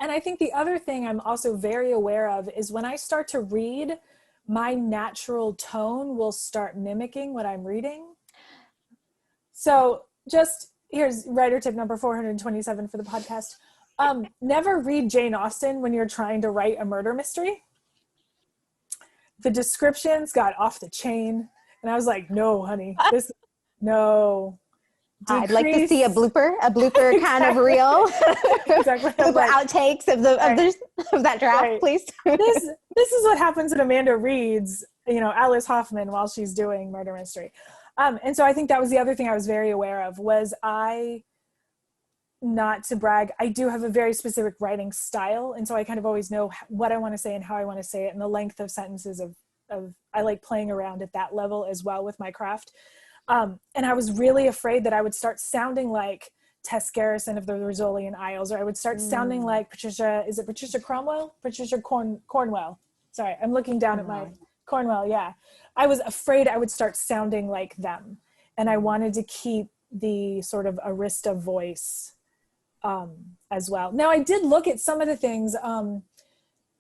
Speaker 3: And I think the other thing I'm also very aware of is when I start to read, my natural tone will start mimicking what I'm reading. So just here's writer tip number 427 for the podcast. Never read Jane Austen when you're trying to write a murder mystery. The descriptions got off the chain, and I was like, no, honey, no.
Speaker 2: I'd like to see a blooper kind of reel.
Speaker 3: Exactly.
Speaker 2: Like, outtakes of that draft, please.
Speaker 3: This is what happens when Amanda reads, Alice Hoffman while she's doing murder mystery. And so I think that was the other thing I was very aware of, was not to brag, I do have a very specific writing style. And so I kind of always know what I want to say and how I want to say it, and the length of sentences of I like playing around at that level as well with my craft. And I was really afraid that I would start sounding like Tess Garrison of the Rizzolian Isles, or I would start sounding like Patricia Cornwell? Cornwell. Sorry, I'm looking down at my Cornwell. Yeah. I was afraid I would start sounding like them. And I wanted to keep the sort of Arista voice as well. Now I did look at some of the things,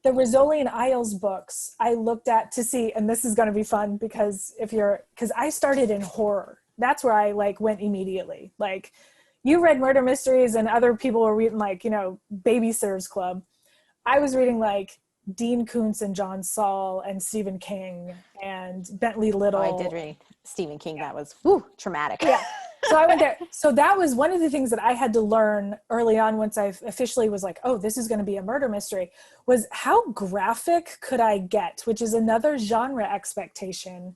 Speaker 3: the Rizzolian Isles books I looked at to see, and this is going to be fun because I started in horror. That's where I like went immediately. Like you read murder mysteries and other people were reading like, Babysitter's Club. I was reading like Dean Koontz and John Saul and Stephen King and Bentley Little.
Speaker 2: Oh, I did read Stephen King. That was traumatic.
Speaker 3: Yeah. So I went there. So that was one of the things that I had to learn early on, once I officially was like, oh, this is going to be a murder mystery, was how graphic could I get, which is another genre expectation,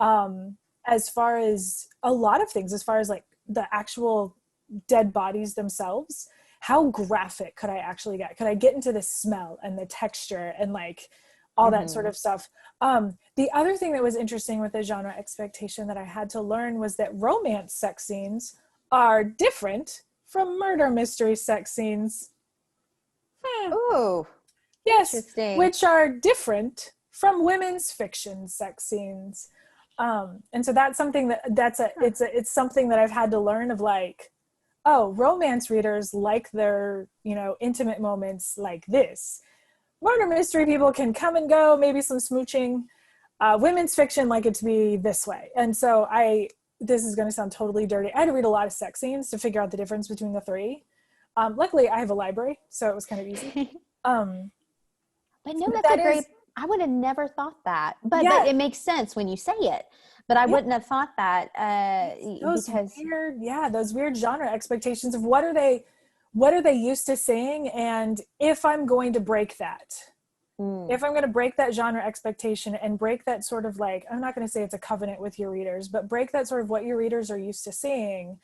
Speaker 3: as far as a lot of things, as far as like the actual dead bodies themselves. How graphic could I actually get? Could I get into the smell and the texture and like all that sort of stuff? The other thing that was interesting with the genre expectation that I had to learn was that romance sex scenes are different from murder mystery sex scenes.
Speaker 2: Oh,
Speaker 3: yes, which are different from women's fiction sex scenes. And so that's something it's something that I've had to learn of, like, oh, romance readers like their, intimate moments like this. Murder mystery people can come and go, maybe some smooching. Women's fiction like it to be this way. And so this is going to sound totally dirty. I had to read a lot of sex scenes to figure out the difference between the three. Luckily, I have a library, so it was kind of easy.
Speaker 2: But no, that's a great, I would have never thought that. But it makes sense when you say it. But I wouldn't have thought that
Speaker 3: those weird genre expectations of what are they what are they used to seeing? And if I'm going to break that, if I'm going to break that genre expectation and break that sort of like, I'm not going to say it's a covenant with your readers, but break that sort of what your readers are used to seeing,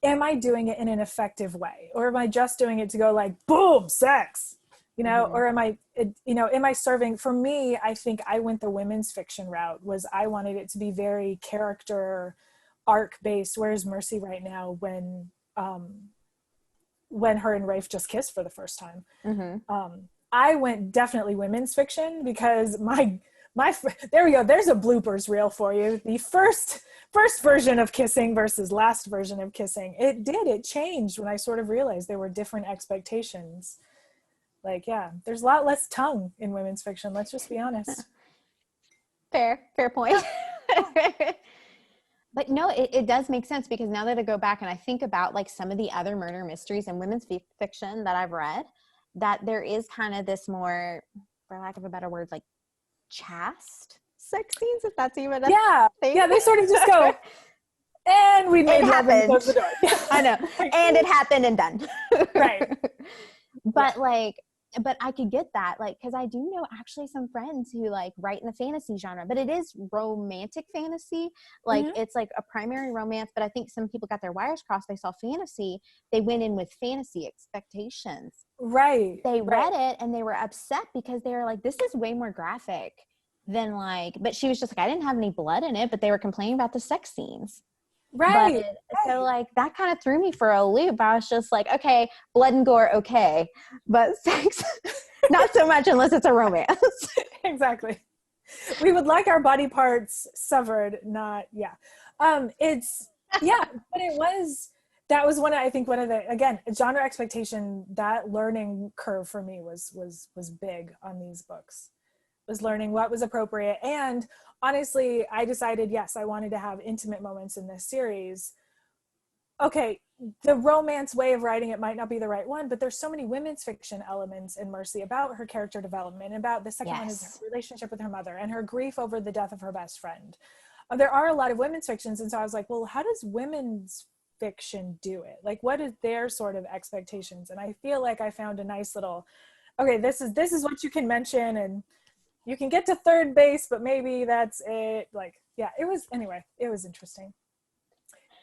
Speaker 3: am I doing it in an effective way? Or am I just doing it to go like, boom, sex, you know, or am I, you know, am I serving? For me, I think I went the women's fiction route. Was I wanted it to be very character arc based. Whereas Mercy right now, when her and Rafe just kissed for the first time, I went definitely women's fiction because my there we go. There's a bloopers reel for you. The first version of kissing versus last version of kissing. It changed when I sort of realized there were different expectations. Like, yeah, there's a lot less tongue in women's fiction. Let's just be honest.
Speaker 2: Fair point. But no, it does make sense, because now that I go back and I think about like some of the other murder mysteries and women's fiction that I've read, that there is kind of this more, for lack of a better word, like chaste sex scenes, if that's even a thing.
Speaker 3: Yeah, they sort of just go, and we made love and closed the door.
Speaker 2: I know. And it happened and done.
Speaker 3: Right.
Speaker 2: But but I could get that, like, because I do know actually some friends who like write in the fantasy genre, but it is romantic fantasy. Like it's like a primary romance, but I think some people got their wires crossed. They saw fantasy. They went in with fantasy expectations.
Speaker 3: Right.
Speaker 2: They read it and they were upset because they were like, this is way more graphic than like, but she was just like, I didn't have any blood in it, but they were complaining about the sex scenes.
Speaker 3: Right.
Speaker 2: So like that kind of threw me for a loop. I was just like, okay, blood and gore, okay, but sex, not so much unless it's a romance.
Speaker 3: Exactly. We would like our body parts severed, not it's but that was I think one of the, again, genre expectation, that learning curve for me was big on these books, was learning what was appropriate. And honestly, I decided, yes, I wanted to have intimate moments in this series. Okay, the romance way of writing it might not be the right one, but there's so many women's fiction elements in Mercy about her character development, about the second one is her relationship with her mother and her grief over the death of her best friend. There are a lot of women's fictions, and so I was like, well, how does women's fiction do it? Like, what is their sort of expectations? And I feel like I found a nice little, okay, this is what you can mention, and you can get to third base, but maybe that's it. Like, yeah, it was interesting.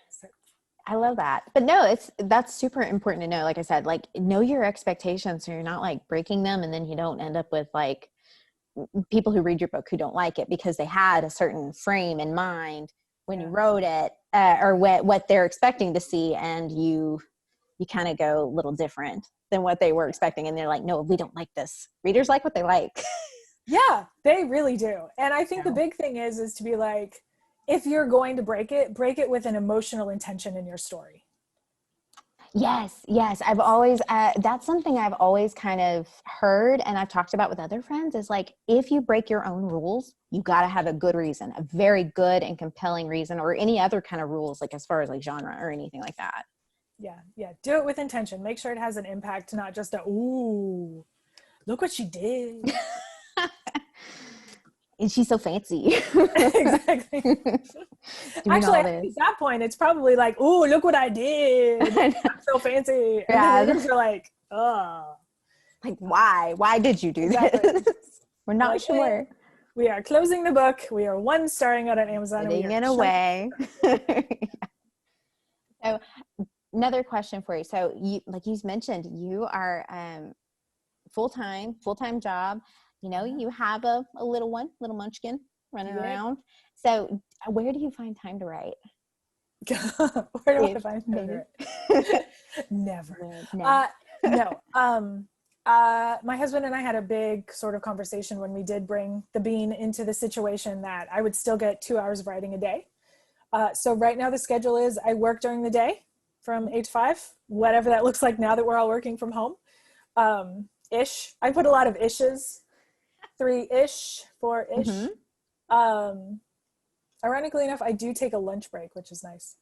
Speaker 3: So.
Speaker 2: I love that. But no, that's super important to know. Like I said, like, know your expectations so you're not like breaking them, and then you don't end up with like people who read your book who don't like it because they had a certain frame in mind when you wrote it, or what they're expecting to see, and you kind of go a little different than what they were expecting, and they're like, no, we don't like this. Readers like what they like.
Speaker 3: Yeah, they really do. And I think the big thing is to be like, if you're going to break it with an emotional intention in your story.
Speaker 2: Yes. I've always, that's something I've always kind of heard, and I've talked about with other friends, is like, if you break your own rules, you got to have a good reason, a very good and compelling reason, or any other kind of rules, like as far as like genre or anything like that.
Speaker 3: Yeah. Do it with intention. Make sure it has an impact, not just ooh, look what she did.
Speaker 2: And she's so fancy.
Speaker 3: Exactly. Actually, at that point, it's probably like, ooh, look what I did. I'm so fancy. And the readers are like, oh.
Speaker 2: Like, why? Why did you do this? We're not sure.
Speaker 3: We are closing the book. We are 1-starring it on Amazon.
Speaker 2: Putting it away. So, another question for you. So, you, like you mentioned, you are full-time job. You know, you have a little little munchkin running around. So where do you find time to write?
Speaker 3: Where do I find time to write? Never. No. My husband and I had a big sort of conversation when we did bring the bean into the situation that I would still get 2 hours of writing a day. So right now the schedule is I work during the day from 8 to 5, whatever that looks like now that we're all working from home. Ish. I put a lot of ishes. 3-ish, 4-ish. Ironically enough, I do take a lunch break, which is nice.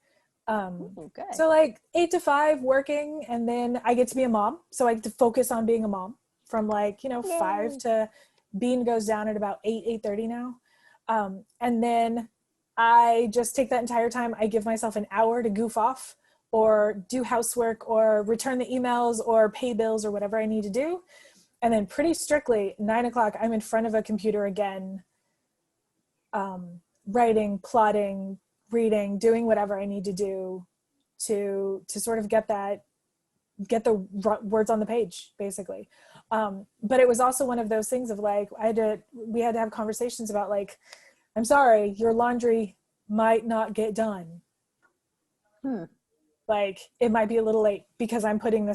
Speaker 2: Good.
Speaker 3: So like 8 to 5 working, and then I get to be a mom. So I get to focus on being a mom from like, 5 to Bean goes down at about 8:30 now. And then I just take that entire time. I give myself an hour to goof off or do housework or return the emails or pay bills or whatever I need to do. And then pretty strictly 9 o'clock, I'm in front of a computer again, writing, plotting, reading, doing whatever I need to do to sort of get the words on the page, basically. But it was also one of those things of like, we had to have conversations about like, I'm sorry, your laundry might not get done. Like it might be a little late because I'm putting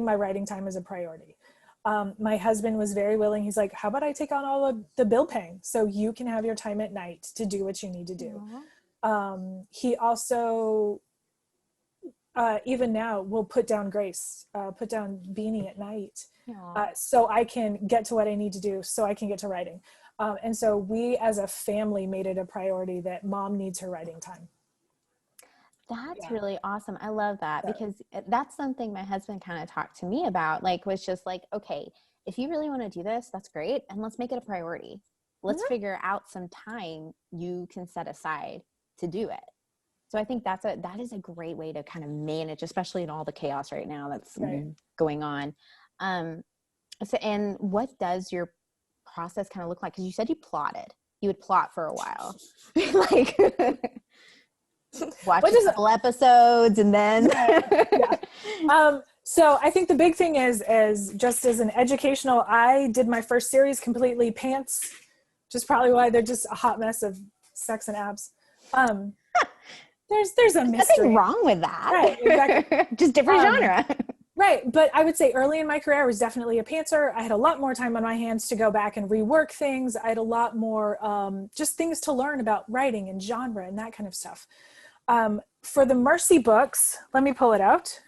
Speaker 3: my writing time as a priority. My husband was very willing. He's like, how about I take on all of the bill paying so you can have your time at night to do what you need to do. He also, even now, will put down Beanie at night so I can get to what I need to do, so I can get to writing. And so we as a family made it a priority that mom needs her writing time.
Speaker 2: That's really awesome. I love that because that's something my husband kind of talked to me about, like, was just like, okay, if you really want to do this, that's great. And let's make it a priority. Let's figure out some time you can set aside to do it. So I think that is a great way to kind of manage, especially in all the chaos right now that's going on. So, and what does your process kind of look like? Because you said you would plot for a while. Like watch a couple episodes and then
Speaker 3: so I think the big thing is just as an educational, I did my first series completely pants, which is probably why they're just a hot mess of sex and abs. There's a mystery.
Speaker 2: Nothing wrong with that.
Speaker 3: Right, exactly.
Speaker 2: Just different genre.
Speaker 3: Right, but I would say early in my career, I was definitely a pantser. I had a lot more time on my hands to go back and rework things. I had a lot more just things to learn about writing and genre and that kind of stuff. For the Mercy books, let me pull it out.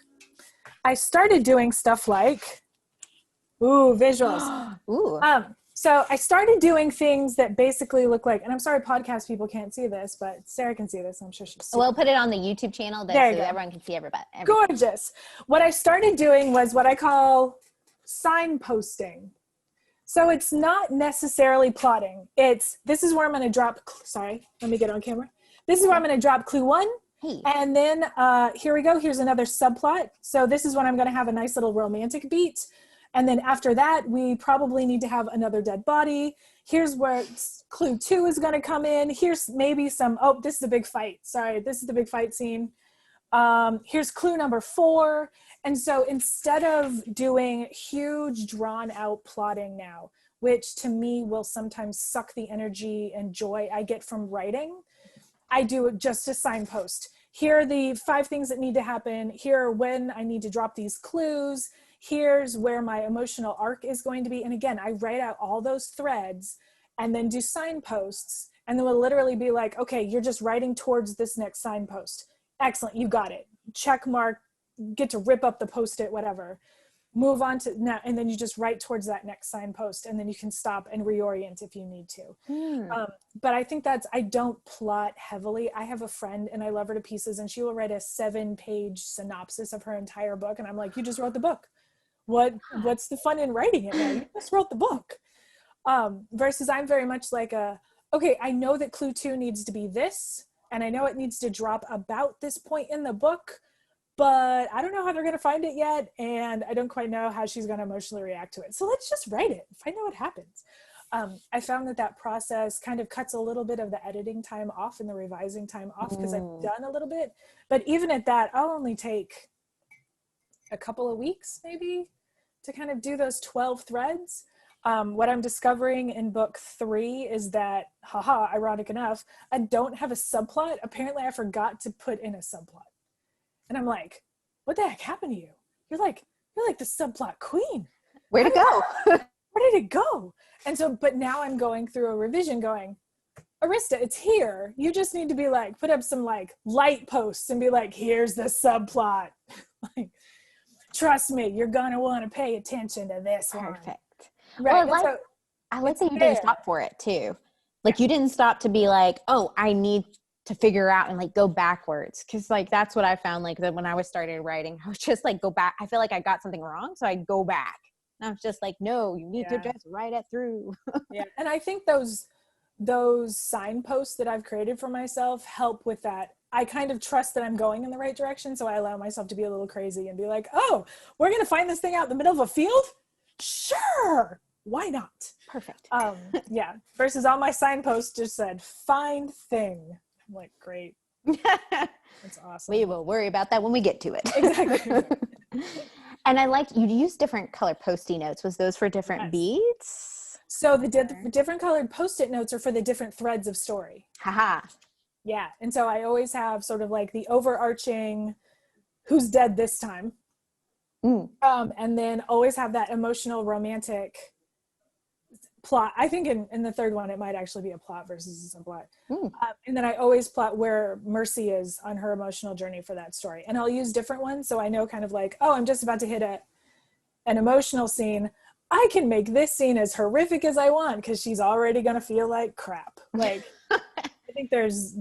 Speaker 3: I started doing stuff like, visuals. So I started doing things that basically look like, and I'm sorry, podcast people can't see this, but Sarah can see this. I'm sure she'll see.
Speaker 2: We'll put it on the YouTube channel so everyone can see everybody.
Speaker 3: Gorgeous. What I started doing was what I call signposting. So it's not necessarily plotting. This is where I'm going to drop, sorry, let me get on camera. This is where I'm going to drop clue 1.
Speaker 2: Hey.
Speaker 3: And then here we go. Here's another subplot. So this is when I'm going to have a nice little romantic beat. And then after that, we probably need to have another dead body. Here's where clue 2 is going to come in. Here's maybe this is a big fight. Sorry, this is the big fight scene. Here's clue number 4. And so instead of doing huge drawn out plotting now, which to me will sometimes suck the energy and joy I get from writing, I do just a signpost. Here are the 5 things that need to happen. Here are when I need to drop these clues. Here's where my emotional arc is going to be. And again, I write out all those threads and then do signposts. And then we'll literally be like, okay, you're just writing towards this next signpost. Excellent, you got it. Check mark, get to rip up the Post-it, whatever. Move on to now, and then you just write towards that next signpost, and then you can stop and reorient if you need to. But I think I don't plot heavily. I have a friend and I love her to pieces, and she will write a 7-page synopsis of her entire book. And I'm like, you just wrote the book. What's the fun in writing it now? You just wrote the book. Versus I'm very much like okay, I know that clue 2 needs to be this, and I know it needs to drop about this point in the book, but I don't know how they're going to find it yet. And I don't quite know how she's going to emotionally react to it. So let's just write it, find out what happens. I found that process kind of cuts a little bit of the editing time off and the revising time off because I've done a little bit, but even at that, I'll only take a couple of weeks maybe to kind of do those 12 threads. What I'm discovering in book 3 is that, ironic enough, I don't have a subplot. Apparently I forgot to put in a subplot. And I'm like, what the heck happened to you? You're like the subplot queen.
Speaker 2: Where'd it go?
Speaker 3: Where did it go? And so, but now I'm going through a revision going, Arista, it's here. You just need to be like, put up some like light posts and be like, here's the subplot. Like, trust me, you're going to want to pay attention to this one.
Speaker 2: Perfect.
Speaker 3: Right.
Speaker 2: Well, I like that you didn't stop for it too. Like you didn't stop to be like, oh, I need to figure out and like go backwards. Cause like, that's what I found. Like that when I was started writing, I was just like, go back. I feel like I got something wrong. So I go back. And I was just like, no, you need to just write it through.
Speaker 3: Yeah. And I think those signposts that I've created for myself help with that I kind of trust that I'm going in the right direction. So I allow myself to be a little crazy and be like, oh, we're going to find this thing out in the middle of a field? Sure. Why not?
Speaker 2: Perfect.
Speaker 3: Yeah. Versus all my signposts just said, find thing. I'm like, great. That's awesome.
Speaker 2: We will worry about that when we get to it.
Speaker 3: Exactly.
Speaker 2: And I like you use different color Post-it notes. Was those for different beads?
Speaker 3: So the different colored Post-it notes are for the different threads of story.
Speaker 2: Haha.
Speaker 3: Yeah. And so I always have sort of like the overarching who's dead this time. And then always have that emotional romantic plot. I think in the third one, it might actually be a plot versus a subplot. And then I always plot where Mercy is on her emotional journey for that story. And I'll use different ones. So I know kind of like, oh, I'm just about to hit an emotional scene. I can make this scene as horrific as I want because she's already going to feel like crap. Like, I think there's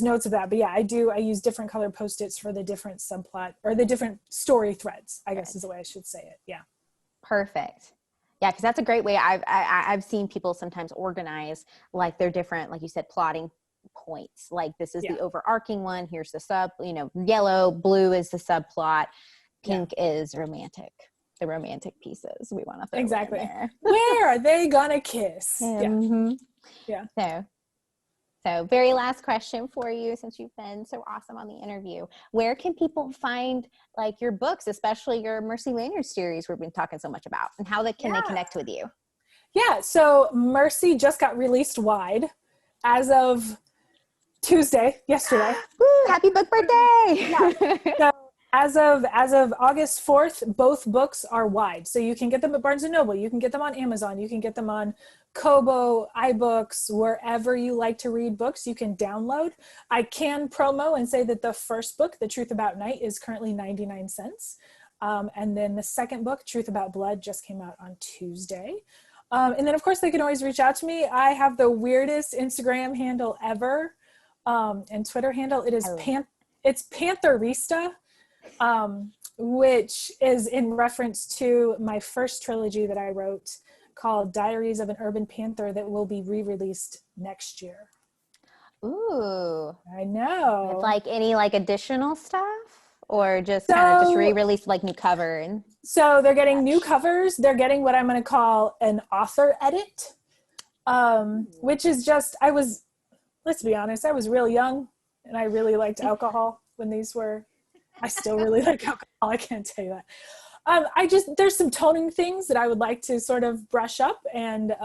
Speaker 3: notes of that. But yeah, I use different colored Post-its for the different subplot or the different story threads, I guess is the way I should say it. Yeah.
Speaker 2: Perfect. Yeah, because that's a great way. I've seen people sometimes organize like their different, like you said, plotting points. Like this is the overarching one. Here's the sub, yellow, blue is the subplot. Pink is romantic. The romantic pieces we want to throw in there.
Speaker 3: Where are they gonna kiss?
Speaker 2: Yeah. So very last question for you, since you've been so awesome on the interview. Where can people find like your books, especially your Mercy Lanyard series we've been talking so much about, and how can they connect with you?
Speaker 3: Yeah, so Mercy just got released wide as of yesterday.
Speaker 2: Woo, happy book birthday!
Speaker 3: So as of August 4th, both books are wide. So you can get them at Barnes & Noble, you can get them on Amazon, you can get them on Kobo, iBooks, wherever you like to read books, you can download. I can promo and say that the first book, The Truth About Night, is currently 99 cents. And then the second book, Truth About Blood, just came out on Tuesday. And then of course they can always reach out to me. I have the weirdest Instagram handle ever, and Twitter handle. It's Pantherista, which is in reference to my first trilogy that I wrote called Diaries of an Urban Panther that will be re-released next year.
Speaker 2: Ooh.
Speaker 3: I know.
Speaker 2: With like any like additional stuff, or just kind of just re-release like new cover? And
Speaker 3: so they're getting new covers. They're getting what I'm going to call an author edit, which is just, let's be honest, I was real young and I really liked alcohol when these were, I still really like alcohol. I can't tell you that. There's some toning things that I would like to sort of brush up and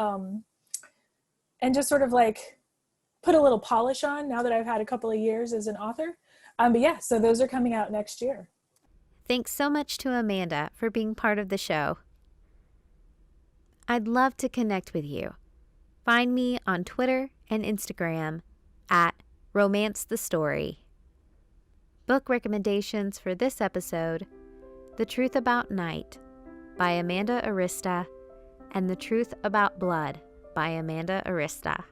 Speaker 3: just sort of like put a little polish on now that I've had a couple of years as an author. But yeah, so those are coming out next year.
Speaker 1: Thanks so much to Amanda for being part of the show. I'd love to connect with you. Find me on Twitter and Instagram at Romance the Story. Book recommendations for this episode: The Truth About Night by Amanda Arista and The Truth About Blood by Amanda Arista.